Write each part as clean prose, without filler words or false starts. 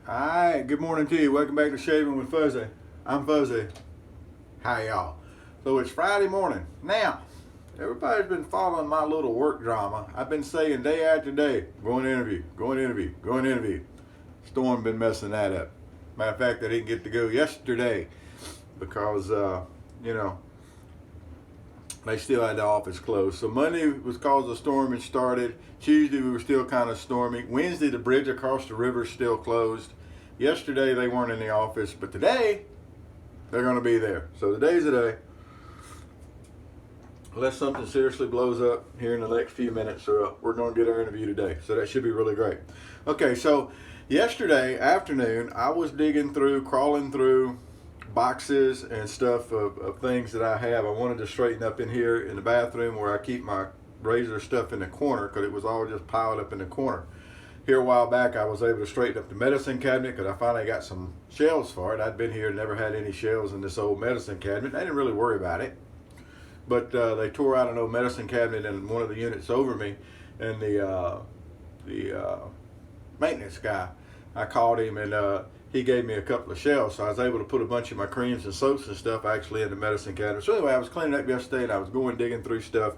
Alright, good morning to you. Welcome back to Shaving with Fuzzy. I'm Fuzzy. Hi y'all. So it's Friday morning. Now, everybody's been following my little work drama. I've been saying day after day, going to interview, going to interview, going to interview. Storm been messing that up. Matter of fact, I didn't get to go yesterday because, they still had the office closed. So Monday was caused a storm and started. Tuesday we were still kind of stormy. Wednesday the bridge across the river is still closed. Yesterday they weren't in the office, but today they're going to be there. So today's the day. Unless something seriously blows up here in the next few minutes, we're going to get our interview today. So that should be really great. Okay, so yesterday afternoon I was digging through, crawling through boxes and stuff of things that I have. I wanted to straighten up in here in the bathroom where I keep my razor stuff in the corner because it was all just piled up in the corner. Here a while back I was able to straighten up the medicine cabinet because I finally got some shelves for it. I'd been here and never had any shelves in this old medicine cabinet. I didn't really worry about it. But they tore out an old medicine cabinet in one of the units over me, and the maintenance guy, I called him and he gave me a couple of shelves, so I was able to put a bunch of my creams and soaps and stuff actually in the medicine cabinet. So anyway, I was cleaning up yesterday and I was going digging through stuff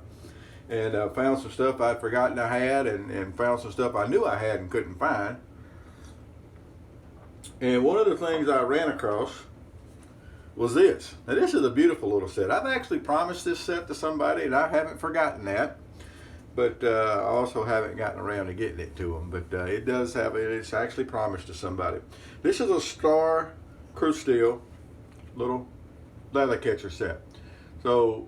and found some stuff I'd forgotten I had and found some stuff I knew I had and couldn't find. And one of the things I ran across was this. Now this is a beautiful little set. I've actually promised this set to somebody and I haven't forgotten that. But I also haven't gotten around to getting it to them. But it does have it. It's actually promised to somebody. This is a Star Cru-Steel little leather catcher set. So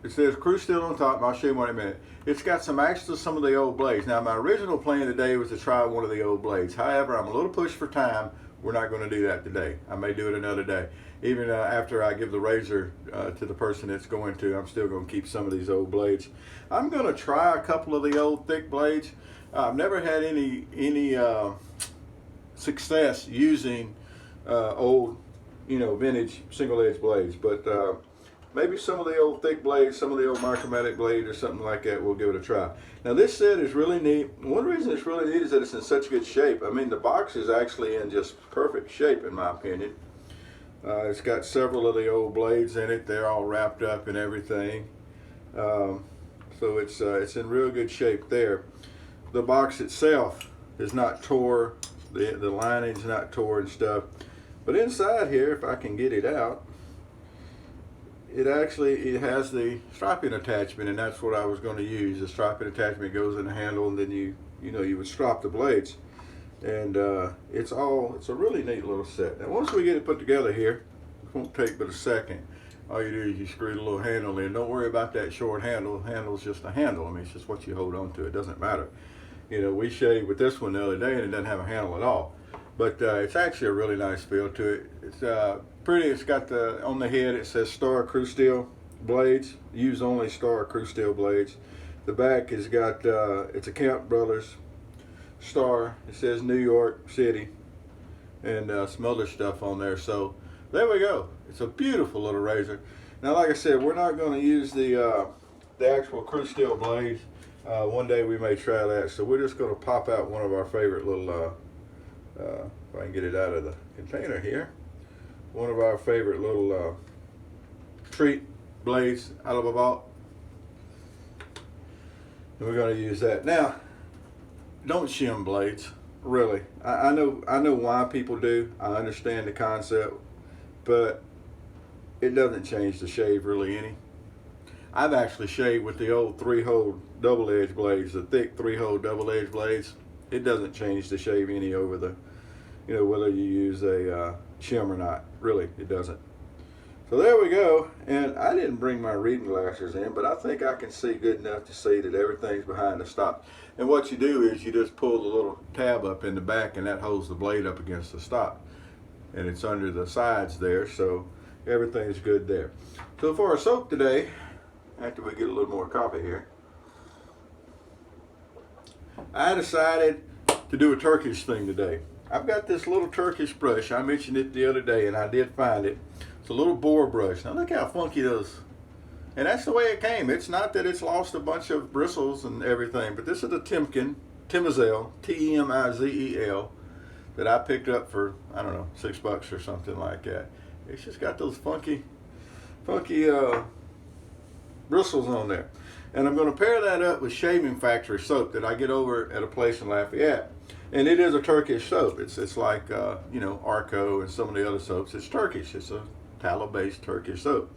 it says Cru-Steel on top, and I'll show you one in a minute. It's got some of the old blades. Now my original plan today was to try one of the old blades. However, I'm a little pushed for time. We're not going to do that today. I may do it another day. Even after I give the razor to the person it's going to, I'm still going to keep some of these old blades. I'm going to try a couple of the old thick blades. I've never had any success using old, vintage single-edge blades, but maybe some of the old thick blades, some of the old monochromatic blades or something like that, we'll give it a try. Now this set is really neat. One reason it's really neat is that it's in such good shape. I mean, the box is actually in just perfect shape in my opinion. It's got several of the old blades in it. They're all wrapped up and everything. So it's in real good shape there. The box itself is not tore. The lining's not tore and stuff. But inside here, if I can get it out, it has the striping attachment, and that's what I was going to use. The striping attachment goes in the handle, and then you would strop the blades. And it's a really neat little set. Now once we get it put together here, it won't take but a second. All you do is you screw the little handle in. Don't worry about that short handle. The handle's just a handle. I mean, it's just what you hold on to. It doesn't matter. We shaved with this one the other day and it doesn't have a handle at all. But it's actually a really nice feel to it. It's pretty. It's got on the head it says Star Cru-Steel blades. Use only Star Cru-Steel blades. The back has got it's a Camp Brothers Star. It says New York City and some other stuff on there. So there we go. It's a beautiful little razor. Now like I said, we're not going to use the actual Cru-Steel blades. One day we may try that. So we're just going to pop out one of our favorite little if I can get it out of the container here, one of our favorite little treat blades out of a vault, and we're going to use that. Now don't shim blades, really. I know why people do. I understand the concept, but it doesn't change the shave really any. I've actually shaved with the old 3-hole double-edge blades, the thick 3-hole double-edge blades. It doesn't change the shave any over the, whether you use a shim or not. Really, it doesn't. So there we go. And I didn't bring my reading glasses in, but I think I can see good enough to see that everything's behind the stop. And what you do is you just pull the little tab up in the back, and that holds the blade up against the stop. And it's under the sides there, so everything's good there. So for our soap today, after we get a little more coffee here, I decided to do a Turkish thing today. I've got this little Turkish brush. I mentioned it the other day and I did find it. It's a little boar brush. Now look how funky those. And that's the way it came. It's not that it's lost a bunch of bristles and everything, but this is the Temizel, T-E-M-I-Z-E-L. that I picked up for, I don't know, $6 or something like that. It's just got those funky bristles on there. And I'm going to pair that up with Shaving Factory soap that I get over at a place in Lafayette. And it is a Turkish soap. It's like, you know, Arco and some of the other soaps. It's Turkish. It's a tallow-based Turkish soap.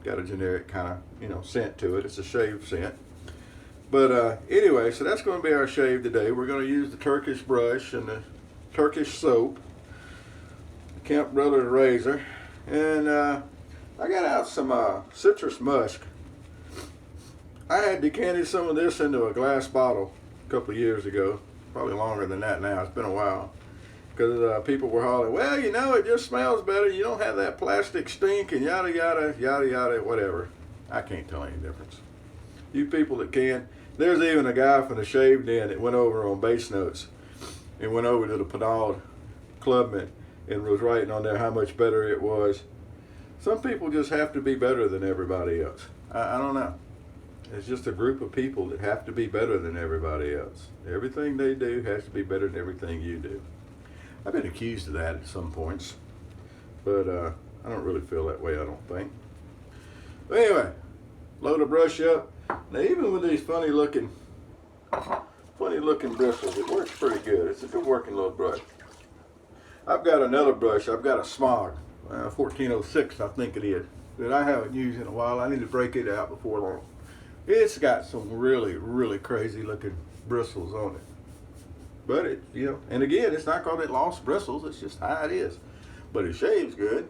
Got a generic kind of, you know, scent to it. It's a shave scent. But anyway, so that's going to be our shave today. We're going to use the Turkish brush and the Turkish soap, the Kemp Brothers razor. And I got out some citrus musk. I had decanted some of this into a glass bottle a couple of years ago, probably longer than that now. It's been a while, because people were hollering, well, you know, it just smells better. You don't have that plastic stink and yada, yada, yada, yada, whatever. I can't tell any difference. You people that can. There's even a guy from the Shave Den that went over on Bass Notes and went over to the Penal Clubman and was writing on there how much better it was. Some people just have to be better than everybody else. I don't know. It's just a group of people that have to be better than everybody else. Everything they do has to be better than everything you do. I've been accused of that at some points, but I don't really feel that way, I don't think. But anyway, load the brush up. Now, even with these funny looking bristles, it works pretty good. It's a good working little brush. I've got another brush. I've got a Smog, 1406, I think it is, that I haven't used in a while. I need to break it out before long. It's got some really, really crazy looking bristles on it. But it, you know, and again, it's not called it lost bristles. It's just how it is. But it shaves good.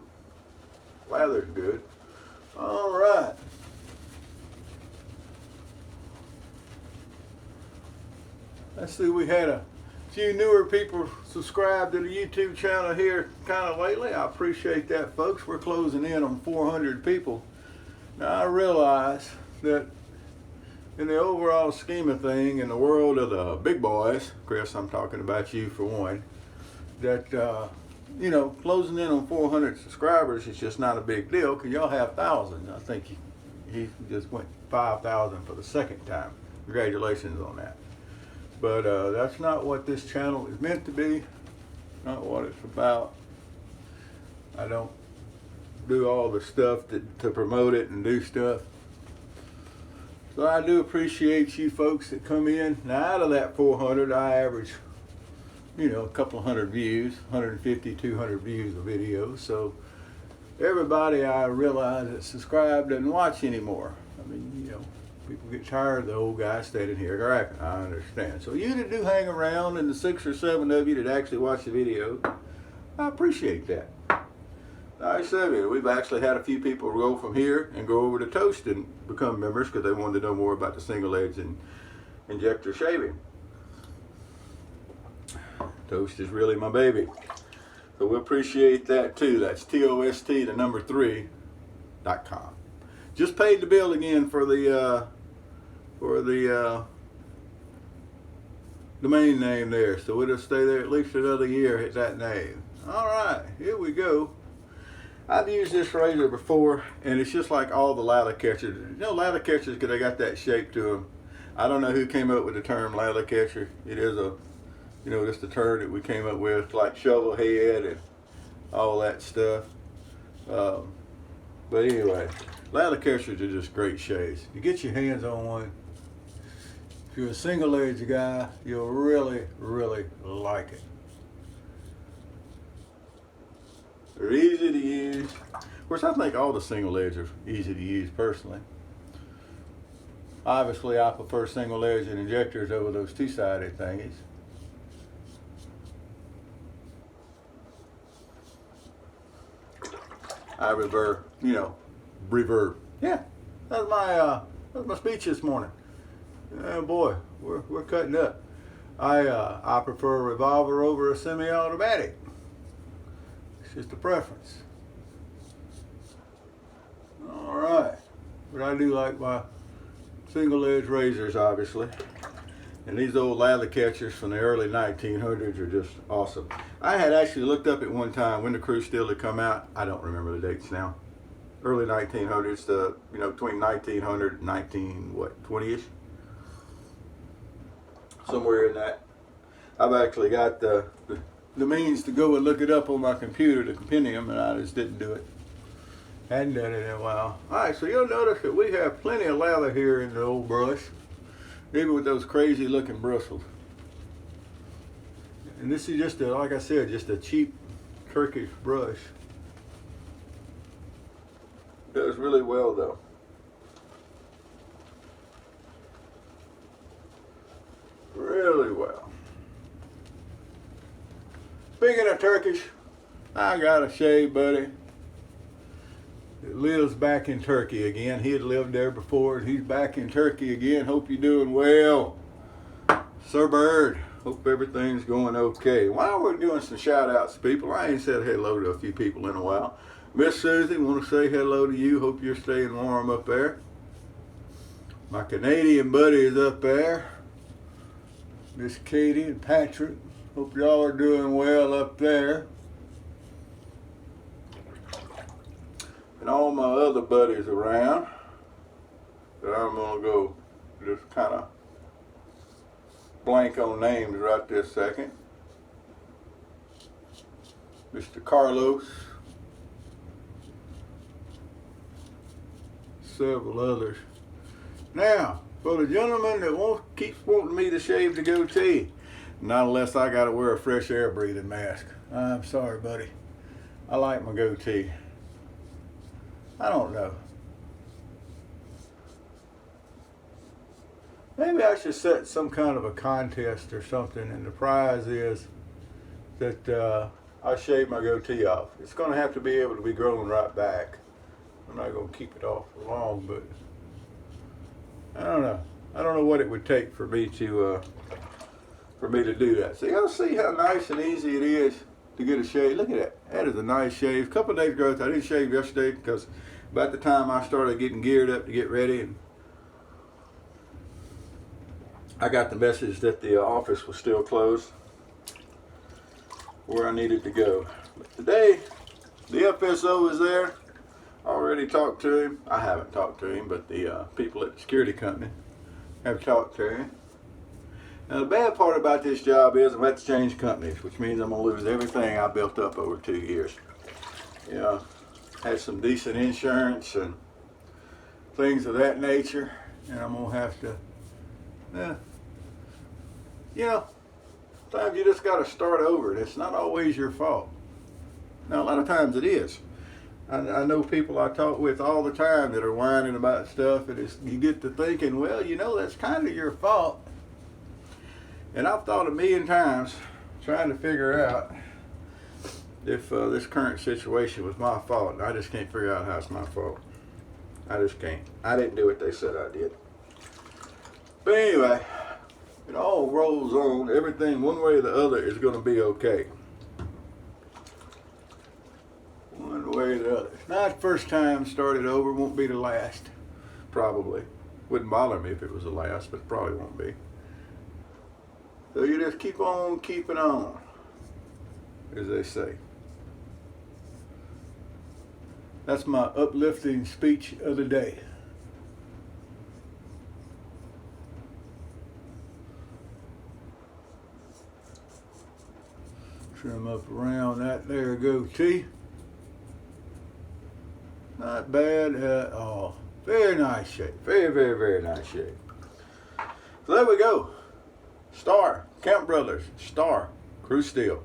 Lather's good. All right. Let's see, we had a few newer people subscribe to the YouTube channel here kind of lately. I appreciate that, folks. We're closing in on 400 people. Now, I realize that in the overall scheme of thing, in the world of the big boys, Chris, I'm talking about you for one, that, you know, closing in on 400 subscribers is just not a big deal, because y'all have thousands. I think he just went 5,000 for the second time. Congratulations on that. But that's not what this channel is meant to be, not what it's about. I don't do all the stuff to promote it and do stuff. So I do appreciate you folks that come in. Now, out of that 400, I average, you know, a couple hundred views, 150, 200 views a video. So everybody, I realize, that subscribe doesn't watch anymore. I mean, you know, people get tired of the old guy standing here griping. I understand. So you that do hang around, and the 6 or 7 of you that actually watch the video, I appreciate that. Like I said, we've actually had a few people go from here and go over to Toast and become members because they wanted to know more about the single edge and injector shaving. Toast is really my baby. So we appreciate that too. That's TOST3.com. Just paid the bill again for the domain name there. So it'll stay there at least another year at that name. All right, here we go. I've used this razor before, and it's just like all the lather catchers. You know, lather catchers, because they got that shape to them. I don't know who came up with the term lather catcher. It is a, you know, just the term that we came up with, like shovel head and all that stuff. But anyway, lather catchers are just great shaves. You get your hands on one. If you're a single edge guy, you'll really, really like it. They're easy to use. Of course, I think all the single edge are easy to use personally. Obviously, I prefer single edge and injectors over those two-sided thingies. I reverb, you know, reverb. Yeah, that was my speech this morning. Oh boy, we're cutting up. I prefer a revolver over a semi-automatic. It's just a preference. All right, but I do like my single edge razors, obviously. And these old lather catchers from the early 1900s are just awesome. I had actually looked up at one time when the Cru-Steel had come out. I don't remember the dates now. Early 1900s to, you know, between 1900 and 20-ish. Somewhere in that. I've actually got the the means to go and look it up on my computer, the compendium, and I just didn't do it. Hadn't done it in a while. Alright, so you'll notice that we have plenty of lather here in the old brush, even with those crazy looking bristles. And this is just a, like I said, just a cheap Turkish brush. Does really well though. Really well. Speaking of Turkish, I got a shave buddy that lives back in Turkey again. He had lived there before and he's back in Turkey again. Hope you're doing well, Sir Bird. Hope everything's going okay. While we're doing some shout outs to people, I ain't said hello to a few people in a while. Miss Susie, want to say hello to you. Hope you're staying warm up there. My Canadian buddy is up there. Miss Katie and Patrick. Hope y'all are doing well up there. And all my other buddies around that I'm going to go just kind of blank on names right this second. Mr. Carlos. Several others. Now, for the gentleman that keeps wanting me to shave the goatee, not unless I got to wear a fresh air breathing mask. I'm sorry, buddy. I like my goatee. I don't know. Maybe I should set some kind of a contest or something, and the prize is that I shave my goatee off. It's going to have to be able to be growing right back. I'm not going to keep it off for long, but I don't know. I don't know what it would take for me to do that. So y'all see how nice and easy it is to get a shave. Look at that. That is a nice shave. A couple of days growth. I didn't shave yesterday because about the time I started getting geared up to get ready, and I got the message that the office was still closed where I needed to go. But today, the FSO is there. I already talked to him. I haven't talked to him, but the people at the security company have talked to him. Now, the bad part about this job is I'm going to have to change companies, which means I'm going to lose everything I built up over 2 years. You know, had some decent insurance and things of that nature, and I'm going to have to, you know, sometimes you just got to start over, and it's not always your fault. Now, a lot of times it is. I know people I talk with all the time that are whining about stuff, and you get to thinking, well, you know, that's kind of your fault. And I've thought a million times trying to figure out if this current situation was my fault, and I just can't figure out how it's my fault. I just can't. I didn't do what they said I did. But anyway, it all rolls on. Everything, one way or the other, is going to be okay. One way or the other. It's not the first time started over, won't be the last. Probably. Wouldn't bother me if it was the last, but it probably won't be. So you just keep on keeping on, as they say. That's my uplifting speech of the day. Trim up around that there goatee. Not bad at all. Very nice shape. Very, very, very nice shape. So there we go. Star, Camp Brothers, Star, Cru-Steel.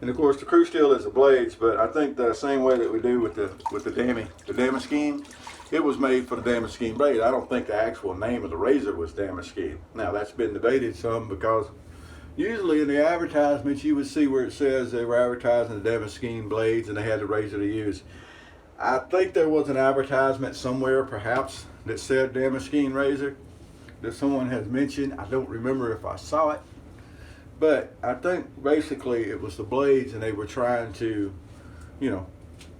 And of course the Cru-Steel is the blades, but I think the same way that we do with the Damascene, it was made for the Damascene blade. I don't think the actual name of the razor was Damascene. Now that's been debated some, because usually in the advertisements you would see where it says they were advertising the Damascene blades and they had the razor to use. I think there was an advertisement somewhere perhaps that said Damascene razor that someone has mentioned. I don't remember if I saw it, but I think basically it was the blades, and they were trying to, you know,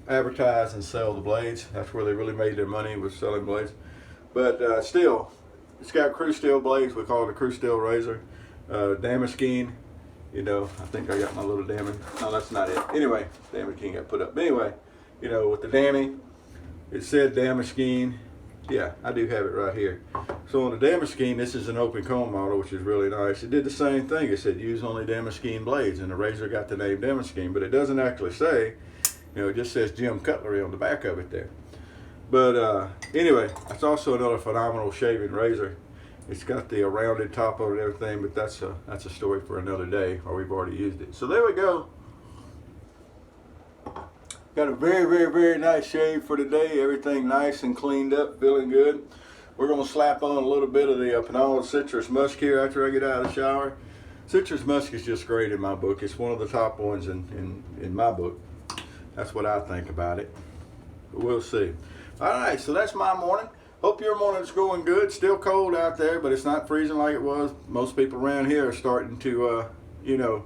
advertise and sell the blades. That's where they really made their money, was selling blades. But still, it's got Cru-Steel blades. We call it a Cru-Steel razor. Damascene, you know, I think I got my little no, that's not it. Anyway, Damascene got put up. But anyway, you know, with the Dami, it said Damascene. Yeah, I do have it right here. So on the Damascene, this is an open comb model, which is really nice. It did the same thing. It said use only Damascene blades, and the razor got the name Damascene, but it doesn't actually say, you know, it just says Jim Cutlery on the back of it there. But anyway, it's also another phenomenal shaving razor. It's got the rounded top of it and everything, but that's a story for another day, or we've already used it. So there we go. Got a very, very, very nice shave for today. Everything nice and cleaned up, feeling good. We're going to slap on a little bit of the Pinot Citrus Musk here after I get out of the shower. Citrus Musk is just great in my book. It's one of the top ones in my book. That's what I think about it. But we'll see. All right, so that's my morning. Hope your morning's going good. Still cold out there, but it's not freezing like it was. Most people around here are starting to, you know,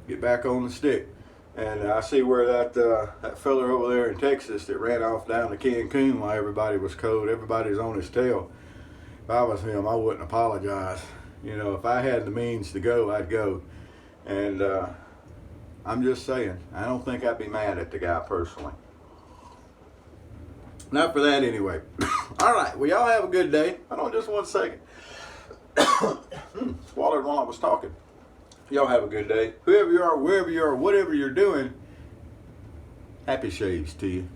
get back on the stick. And I see where that fella over there in Texas that ran off down to Cancun while everybody was cold. Everybody's on his tail. If I was him, I wouldn't apologize. You know, if I had the means to go, I'd go. And I'm just saying, I don't think I'd be mad at the guy personally. Not for that anyway. All right, well, y'all have a good day. Hold on just one second. Swallowed while I was talking. Y'all have a good day. Whoever you are, wherever you are, whatever you're doing, happy shaves to you.